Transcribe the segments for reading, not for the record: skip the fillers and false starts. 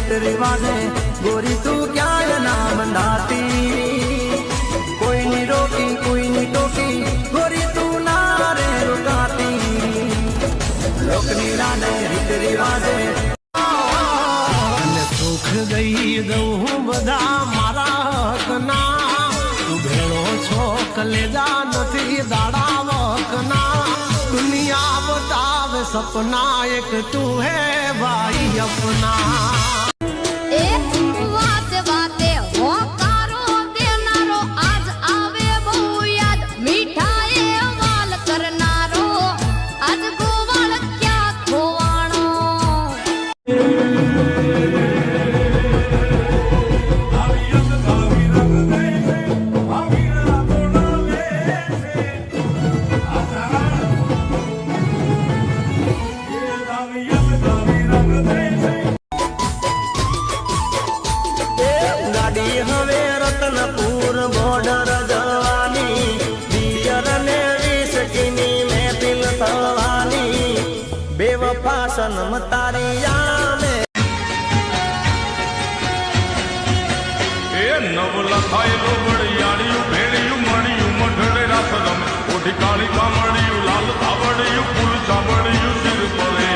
રીત રિવાજે ગોરી તું ક્યાંય ના બંધાતી કોઈની રોકી કોઈની ટોકી ગોરી તું ના રે રોકાતી લોકની રાને રીત રિવાજે અને સુખ દઈ દઉં બધા મારા હકના તું ભેળો છો કલેજા નથી દાડા વકના दुनिया बतावे सपना एक तू है भाई अपना वाते वाते हो कारो देनारो आज आवे बहु याद मीठाए वाल करनारो आज गोवाल क्या खोवाणो હવે રતનપુર બોર્ડર જવાની દિયર ને વિસકીની મહેફિલ થવાની બેવફા સનમ તારી યામે એ નવ લખાયેલો બળિયાળિયું ભેળિયું મળ્યું મઢડે રાસરમ ઓઢી કાળી કામળિયું લાલ ધાવડિયું ફૂલ ચામડિયું સિર પડે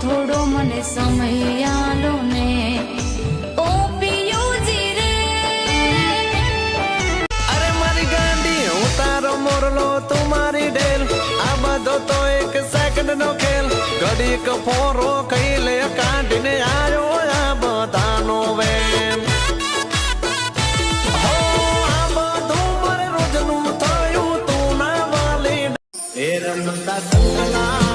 થોડો મને સમય આલો ને ઓ પિયુજી રે અરે મારી ગાંડી હું તારો મોરલો તું મારી ઢેલ આ બધો તો એક સેકન્ડ નો ખેલ ઘડી કફોરો કઈ લે કાઢીને આવ્યો આ બધાનો વેમ હો આ બધું મારે રોજનું થયું તું ના વાલી એ રમતા સંગલા